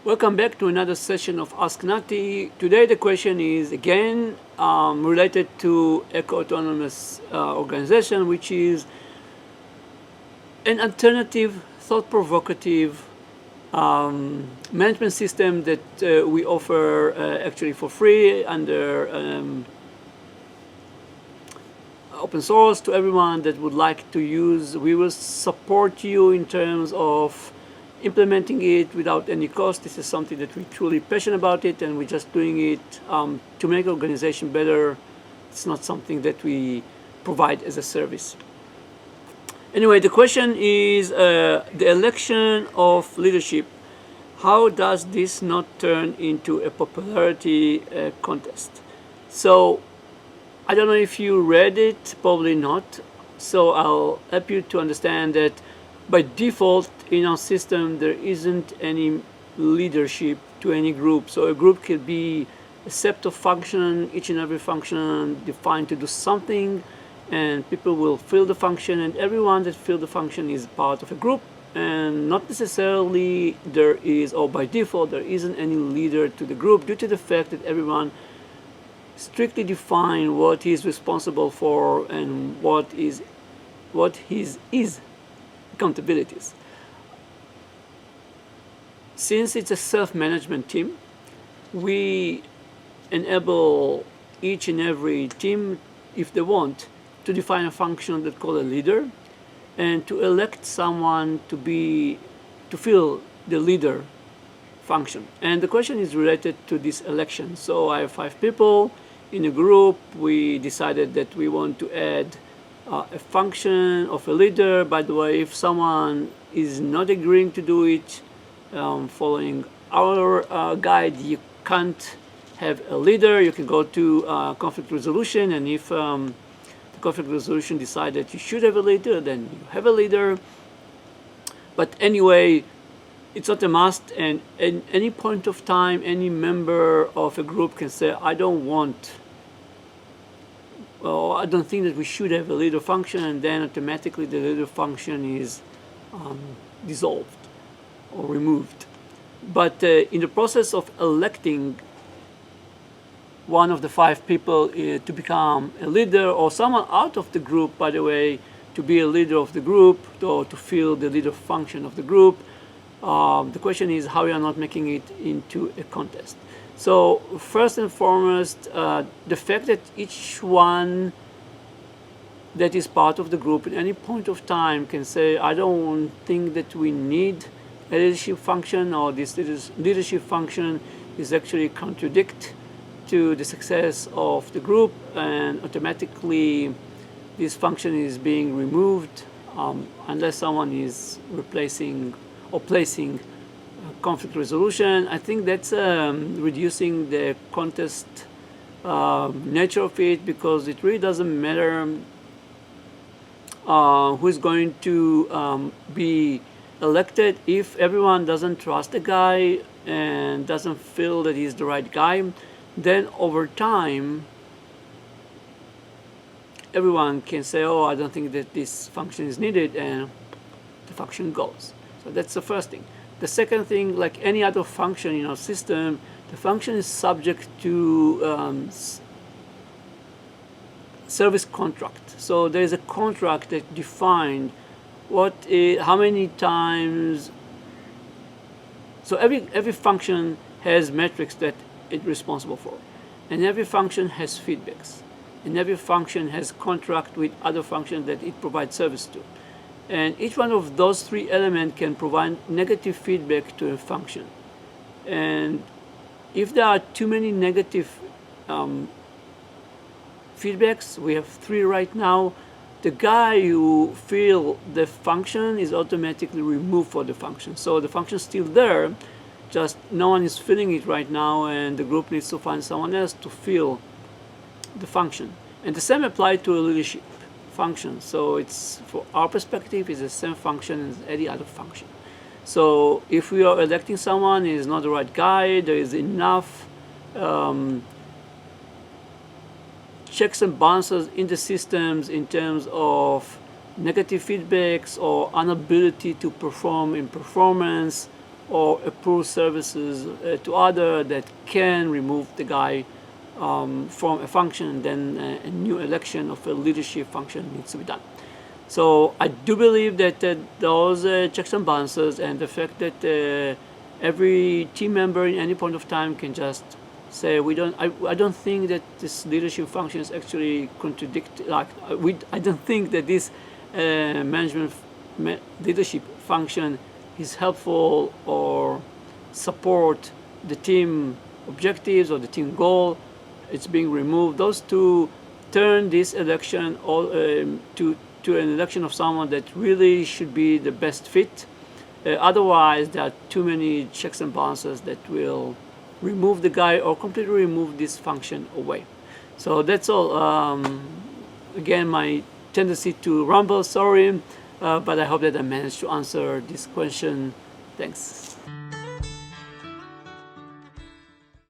Welcome back to another session of AskNatty. Today the question is again related to eco-autonomous organization, which is an alternative, thought-provocative management system that we offer actually for free under open source to everyone that would like to use. We will support you in terms of implementing it without any cost. This is something that we're truly passionate about it, and we're just doing it to make organization better. It's not something that we provide as a service. Anyway, the question is the election of leadership. How does this not turn into a popularity contest? So I don't know if you read it, probably not. So I'll help you to understand that by default in our system there isn't any leadership to any group. So a group could be a set of functions, each and every function defined to do something, and people will fill the function, and everyone that fills the function is part of a group, and not necessarily there is, or by default there isn't any leader to the group, due to the fact that everyone strictly define what he is responsible for and what his accountabilities. Since it's a self-management team, we enable each and every team, if they want, to define a function that called a leader, and to elect someone to fill the leader function. And the question is related to this election. So I have 5 people in a group. We decided that we want to add a function of a leader. By the way, if someone is not agreeing to do it, following our guide, you can't have a leader. You can go to conflict resolution, and if the conflict resolution decides that you should have a leader, then you have a leader. But anyway, it's not a must, and at any point of time, any member of a group can say, I don't think that we should have a leader function, and then automatically the leader function is dissolved or removed. But in the process of electing one of the 5 people to become a leader, or someone out of the group, by the way, to be a leader of the group, or to fill the leader function of the group, the question is how we are not making it into a contest. So first and foremost, the fact that each one that is part of the group at any point of time can say, I don't think that we need a leadership function, or this leadership function is actually contradict to the success of the group, and automatically this function is being removed unless someone is replacing or placing conflict resolution. I think that's reducing the contest nature of it, because it really doesn't matter who is going to be elected. If everyone doesn't trust the guy and doesn't feel that he's the right guy, then over time everyone can say, oh, I don't think that this function is needed, and the function goes. So that's the first thing. The second thing, like any other function in our system, the function is subject to service contract. So there is a contract that defines how many times. So every function has metrics that it's responsible for, and every function has feedbacks, and every function has contract with other functions that it provides service to. And each one of those 3 elements can provide negative feedback to a function. And if there are too many negative feedbacks, we have 3 right now, the guy who fills the function is automatically removed for the function. So the function is still there, just no one is filling it right now, and the group needs to find someone else to fill the function. And the same applies to a leadership function. So it's, for our perspective, is the same function as any other function. So if we are electing someone who is not the right guy, there is enough checks and balances in the systems in terms of negative feedbacks or inability to perform in performance or approve services to other that can remove the guy from a function, then a new election of a leadership function needs to be done. So I do believe that those checks and balances, and the fact that every team member in any point of time can just say, I don't think that this leadership function is actually I don't think that this leadership function is helpful or support the team objectives or the team goal. It's being removed. Those two turn this election to an election of someone that really should be the best fit. Otherwise, there are too many checks and balances that will remove the guy or completely remove this function away. So that's all. Again, my tendency to rumble, sorry, but I hope that I managed to answer this question. Thanks.